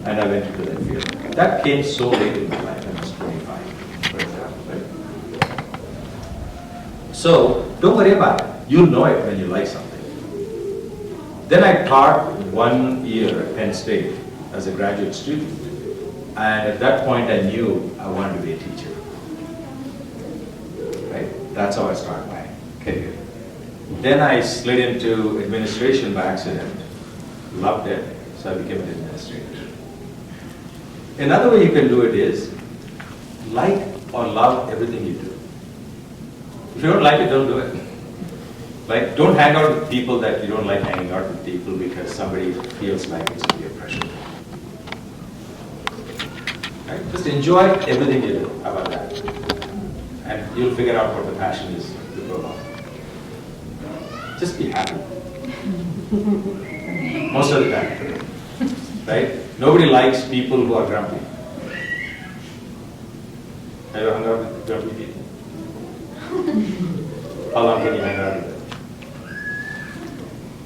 And I went into that field. That came so late in my life, I was 25, for example, right? So, don't worry about it. You'll know it when you like something. Then I taught 1 year at Penn State as a graduate student. And at that point I knew I wanted to be a teacher. Right? That's how I started my career. Then I slid into administration by accident. Loved it, so I became an administrator. Another way you can do it is like or love everything you do. If you don't like it, don't do it. Like, don't hang out with people that you don't like hanging out with people because somebody feels like it's peer pressure. Right? Just enjoy everything you do. How about that? And you'll figure out what the passion is to go along. Just be happy. Most of the time. Right? Nobody likes people who are grumpy. Have you hung out with grumpy people? How long can you hang out with them?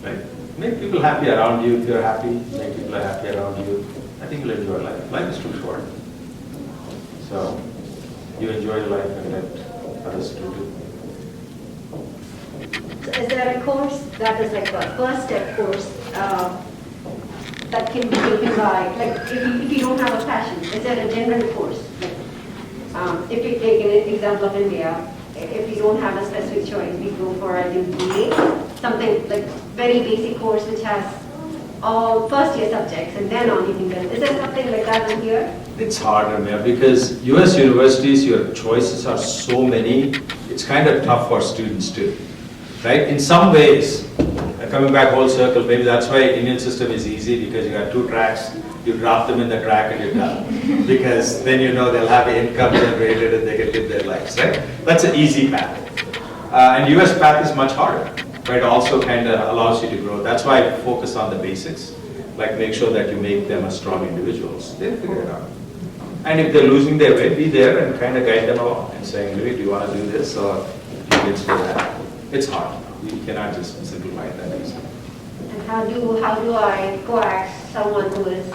Right? Make people happy around you. If you're happy, make people happy around you. I think you'll enjoy life. Life is too short. So, you enjoy your life and let others do too. So is there a course that is like a first step course that can be taken by, like if you don't have a passion, is there a general course? Like, if you take an example of India, if you don't have a specific choice, we go for a UVA, something like very basic course which has all first year subjects and then on you can go. Is there something like that in here? It's harder, man, because US universities, your choices are so many, it's kind of tough for students too. Right? In some ways, coming back whole circle, maybe that's why Indian system is easy because you got 2 tracks, you drop them in the track and you're done. Because then you know they'll have an income generated and they can live their lives, right? That's an easy path. And US path is much harder, but it also kind of allows you to grow. That's why I focus on the basics, like make sure that you make them as strong individuals. They'll figure it out. And if they're losing their way, be there and kind of guide them along and saying, Louis, do you want to do this or let's do that? It's hard. You cannot just simplify it that easily. And how do I coax someone who is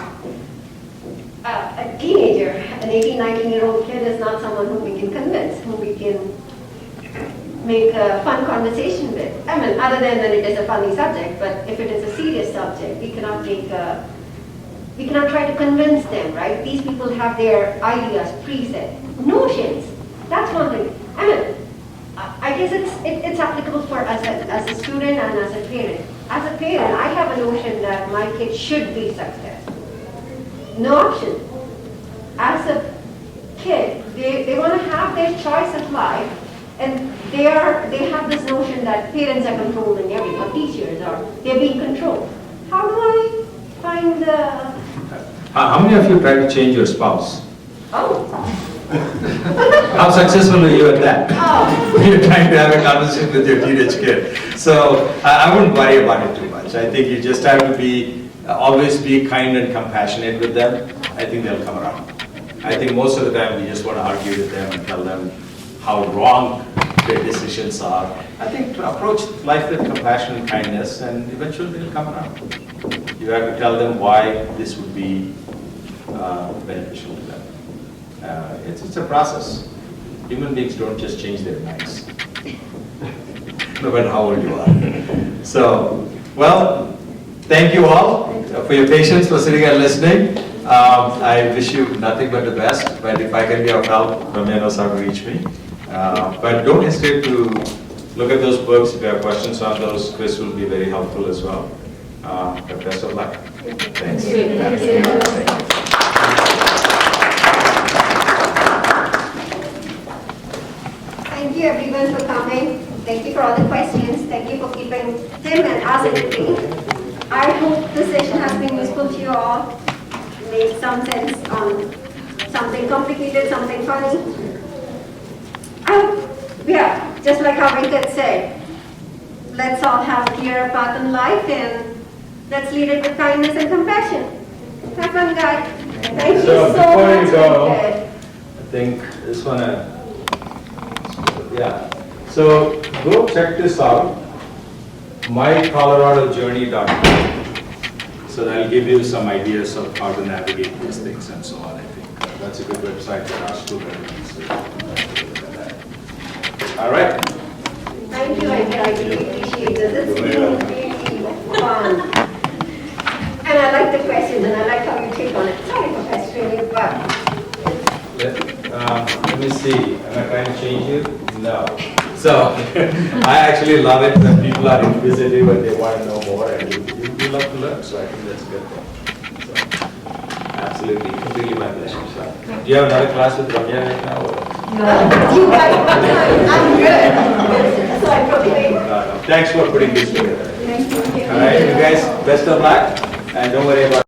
a teenager, an 18, 19-year-old kid is not someone who we can convince, who we can make a fun conversation with. I mean, other than that it is a funny subject, but if it is a serious subject, we cannot try to convince them, right? These people have their ideas preset, notions. That's one thing. I mean, I guess it's applicable for us as a student and as a parent. As a parent, I have a notion that my kid should be successful. No option. As a kid, they want to have their choice of life, and they have this notion that parents are controlling everything, or teachers are, they're being controlled. How do I find the... How many of you tried to change your spouse? Oh. How successful are you at that? Oh. You're trying to have a conversation with your teenage kid. So I wouldn't worry about it too much. I think you just have to be, always be kind and compassionate with them. I think they'll come around. I think most of the time we just want to argue with them and tell them how wrong their decisions are. I think to approach life with compassion and kindness, and eventually they'll come around. You have to tell them why this would be beneficial to them. It's a process. Human beings don't just change their minds, no matter how old you are. So, well, thank you all for your patience, for sitting and listening. I wish you nothing but the best, but if I can be of help, Ramya knows how to reach me. But don't hesitate to look at those books. If you have questions on those, Chris will be very helpful as well. But best of luck. Thanks. Thank you everyone for coming. Thank you for all the questions. Thank you for keeping him and us entertained. I hope the session has been useful to you all. Made some sense on something complicated, something funny. Yeah, just like how Venkat said, let's all have a clearer path in life and let's lead it with kindness and compassion. Have fun, guys. Thank you so before much, you go, Venkat. I think this one, yeah. So go check this out, mycoloradojourney.com. So that'll give you some ideas of how to navigate these things and so on. I think that's a good website for our students. All right. Thank you, Venkat. I really appreciate this. It's been really fun. And I like the questions and I like how you take on it. Sorry for pestering you, but Let me see. Am I trying to change it? No. So I actually love it when people are inquisitive and they want to know more, and you love to learn. So I think that's a good thing. So, absolutely, completely my pleasure. So, do you have another class with Ramya right now? Or? you guys, I'm good. So I proclaim. No. Thanks for putting this together. Thank you. All right, you guys, best of luck, and don't worry about